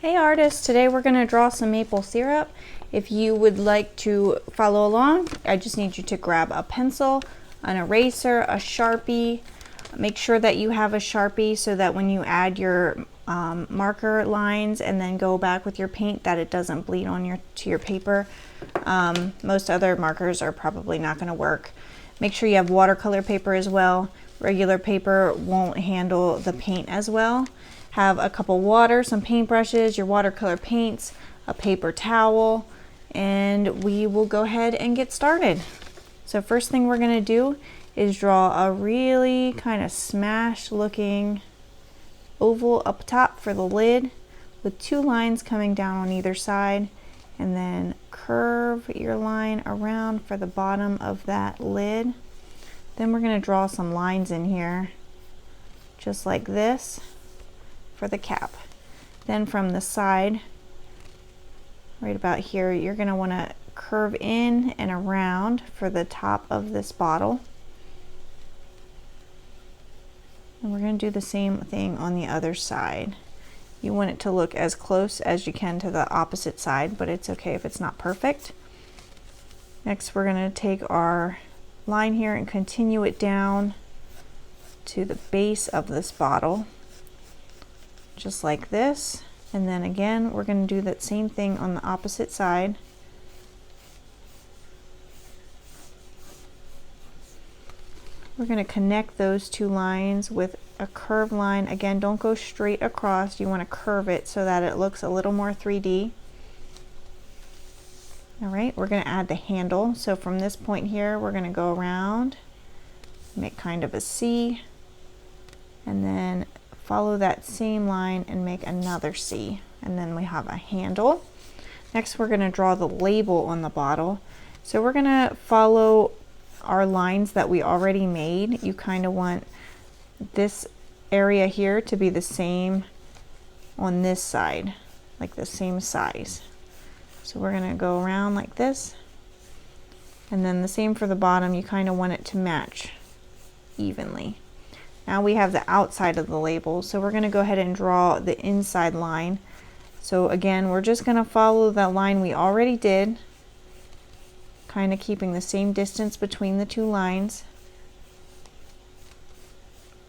Hey artists, today we're going to draw some maple syrup. If you would like to follow along, I just need you to grab a pencil, an eraser, a Sharpie. Make sure that you have a Sharpie so that when you add your marker lines and then go back with your paint that it doesn't bleed on to your paper. Most other markers are probably not going to work. Make sure you have watercolor paper as well. Regular paper won't handle the paint as well. Have a cup of water, some paintbrushes, your watercolor paints, a paper towel, and we will go ahead and get started. So first thing we're going to do is draw a really kind of smashed looking oval up top for the lid with two lines coming down on either side, and then curve your line around for the bottom of that lid. Then we're going to draw some lines in here just like this for the cap. Then from the side, right about here, you're going to want to curve in and around for the top of this bottle. And we're going to do the same thing on the other side. You want it to look as close as you can to the opposite side, but it's okay if it's not perfect. Next, we're going to take our line here and continue it down to the base of this bottle, just like this. And then again, we're going to do that same thing on the opposite side. We're going to connect those two lines with a curved line. Again, don't go straight across. You want to curve it so that it looks a little more 3D. All right, we're going to add the handle. So from this point here, we're going to go around, make kind of a C, and then follow that same line and make another C, and then we have a handle. Next, we're going to draw the label on the bottle. So we're going to follow our lines that we already made. You kind of want this area here to be the same on this side, like the same size. So we're going to go around like this, and then the same for the bottom. You kind of want it to match evenly. Now we have the outside of the label, so we're going to go ahead and draw the inside line. So again, we're just going to follow that line we already did, kind of keeping the same distance between the two lines,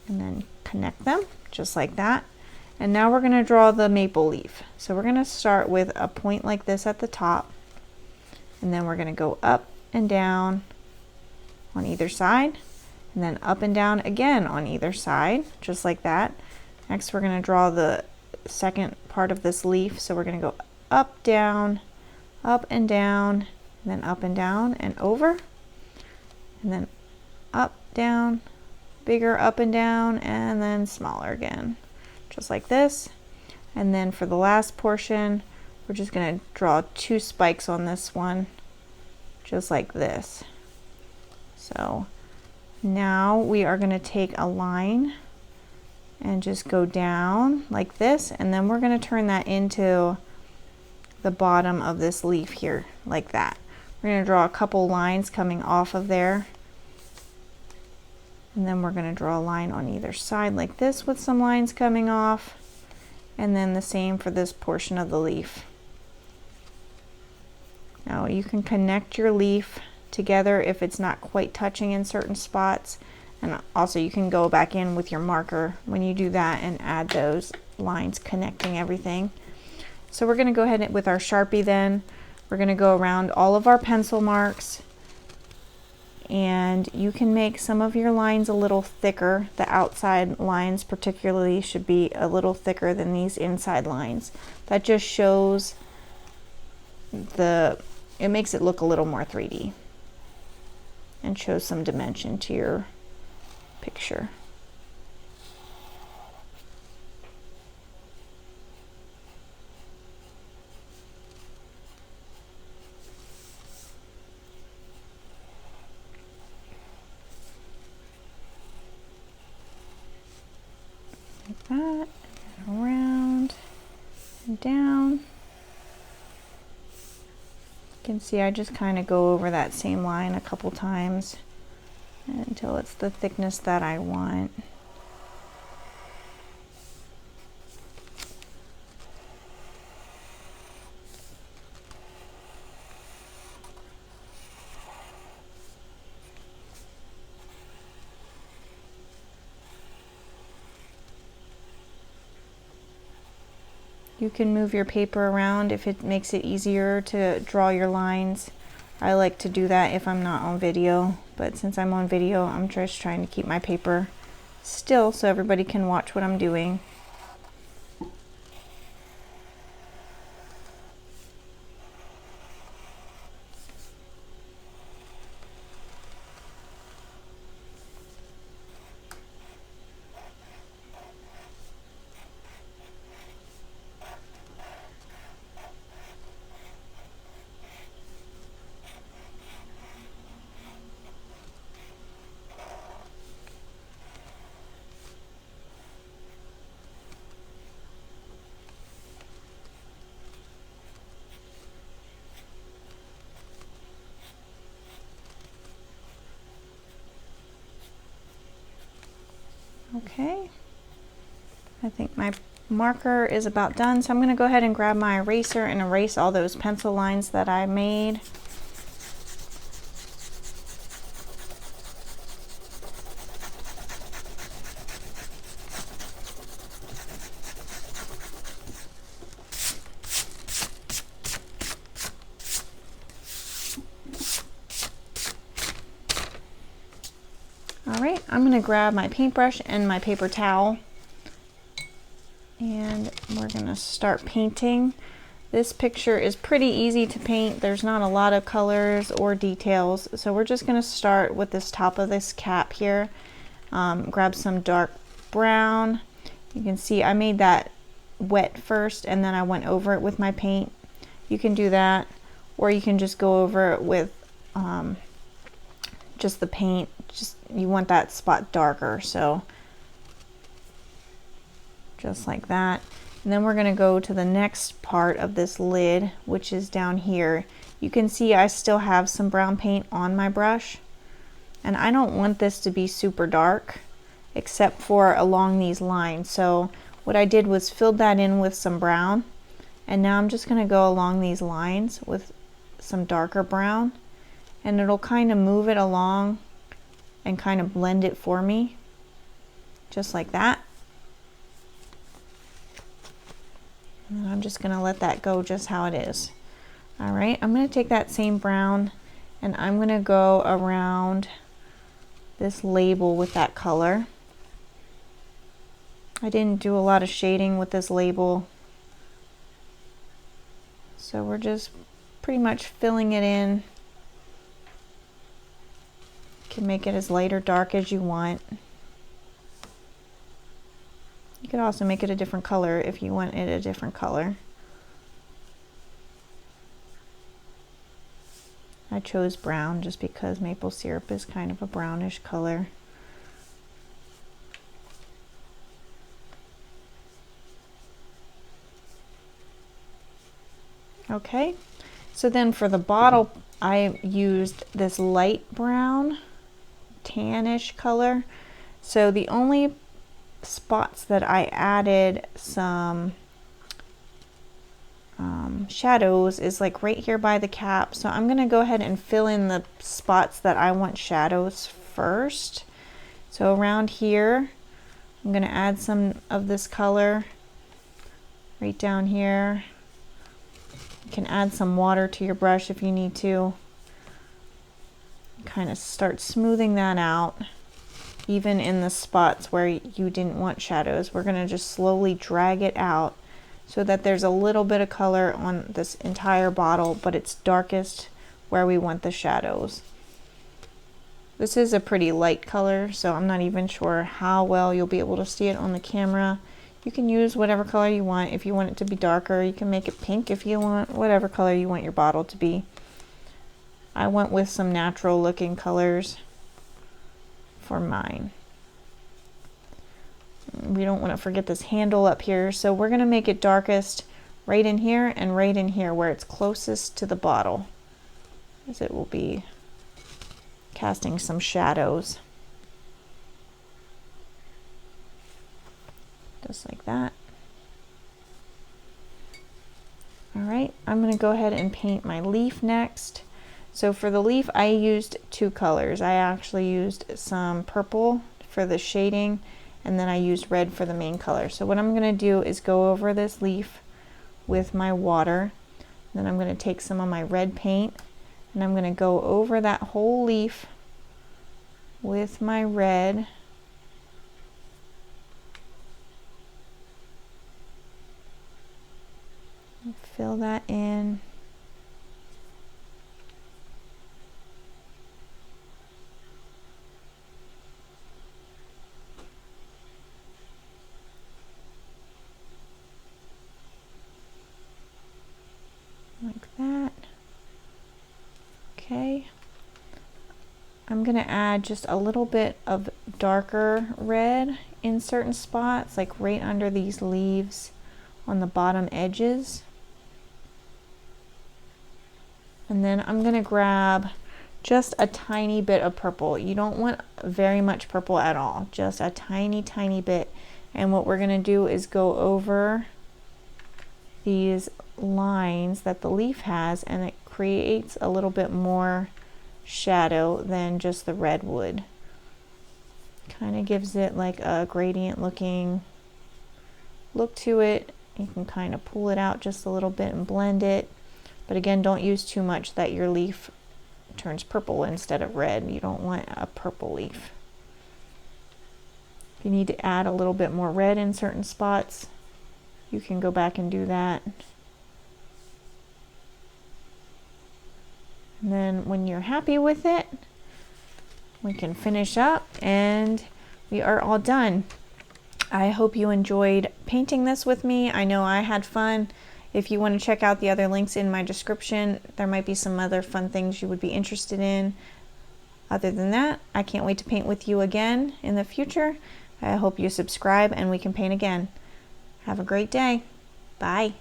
and then connect them just like that. And now we're going to draw the maple leaf. So we're going to start with a point like this at the top, and then we're going to go up and down on either side, and then up and down again on either side, just like that. Next, we're going to draw the second part of this leaf. So we're going to go up, down, up and down, and then up and down and over, and then up, down, bigger up and down, and then smaller again, just like this. And then for the last portion, we're just going to draw two spikes on this one, just like this. So now we are going to take a line and just go down like this, and then we're going to turn that into the bottom of this leaf here, like that. We're going to draw a couple lines coming off of there, and then we're going to draw a line on either side like this with some lines coming off, and then the same for this portion of the leaf. Now you can connect your leaf together if it's not quite touching in certain spots, and also you can go back in with your marker when you do that and add those lines connecting everything. So we're going to go ahead with our Sharpie then. We're going to go around all of our pencil marks, and you can make some of your lines a little thicker. The outside lines particularly should be a little thicker than these inside lines. That just shows it makes it look a little more 3D and shows some dimension to your picture. Like that, and around and down. You can see I just kind of go over that same line a couple times until it's the thickness that I want. You can move your paper around if it makes it easier to draw your lines. I like to do that if I'm not on video, but since I'm on video, I'm just trying to keep my paper still so everybody can watch what I'm doing. Okay, I think my marker is about done, so I'm going to go ahead and grab my eraser and erase all those pencil lines that I made. Alright, I'm going to grab my paintbrush and my paper towel, and we're going to start painting. This picture is pretty easy to paint. There's not a lot of colors or details, so we're just going to start with this top of this cap here. Grab some dark brown. You can see I made that wet first and then I went over it with my paint. You can do that, or you can just go over it with just the paint. Just you want that spot darker, so just like that. And then we're going to go to the next part of this lid, which is down here. You can see I still have some brown paint on my brush, and I don't want this to be super dark except for along these lines. So what I did was filled that in with some brown, and now I'm just going to go along these lines with some darker brown, and it'll kind of move it along and kind of blend it for me, just like that. And I'm just gonna let that go just how it is. All right, I'm gonna take that same brown and I'm gonna go around this label with that color. I didn't do a lot of shading with this label, so we're just pretty much filling it in. You can make it as light or dark as you want. You could also make it a different color if you want it a different color. I chose brown just because maple syrup is kind of a brownish color. Okay, so then for the bottle, I used this light brown, tannish color. So the only spots that I added some shadows is like right here by the cap. So I'm going to go ahead and fill in the spots that I want shadows first. So around here, I'm going to add some of this color right down here. You can add some water to your brush if you need to. Kind of start smoothing that out. Even in the spots where you didn't want shadows, we're going to just slowly drag it out so that there's a little bit of color on this entire bottle, but it's darkest where we want the shadows. This is a pretty light color, so I'm not even sure how well you'll be able to see it on the camera. You can use whatever color you want. If you want it to be darker, you can make it pink if you want, whatever color you want your bottle to be. I went with some natural looking colors for mine. We don't want to forget this handle up here, so we're going to make it darkest right in here and right in here where it's closest to the bottle, as it will be casting some shadows. Just like that. Alright, I'm going to go ahead and paint my leaf next. So for the leaf, I used two colors. I actually used some purple for the shading, and then I used red for the main color. So what I'm going to do is go over this leaf with my water. Then I'm going to take some of my red paint and I'm going to go over that whole leaf with my red. Fill that in. Like that. Okay. I'm going to add just a little bit of darker red in certain spots, like right under these leaves on the bottom edges. And then I'm going to grab just a tiny bit of purple. You don't want very much purple at all, just a tiny, tiny bit. And what we're going to do is go over these lines that the leaf has, and it creates a little bit more shadow than just the red would. Kind of gives it like a gradient looking look to it. You can kind of pull it out just a little bit and blend it. But again, don't use too much that your leaf turns purple instead of red. You don't want a purple leaf. If you need to add a little bit more red in certain spots, you can go back and do that. And then when you're happy with it, we can finish up and we are all done. I hope you enjoyed painting this with me. I know I had fun. If you want to check out the other links in my description, there might be some other fun things you would be interested in. Other than that, I can't wait to paint with you again in the future. I hope you subscribe and we can paint again. Have a great day. Bye.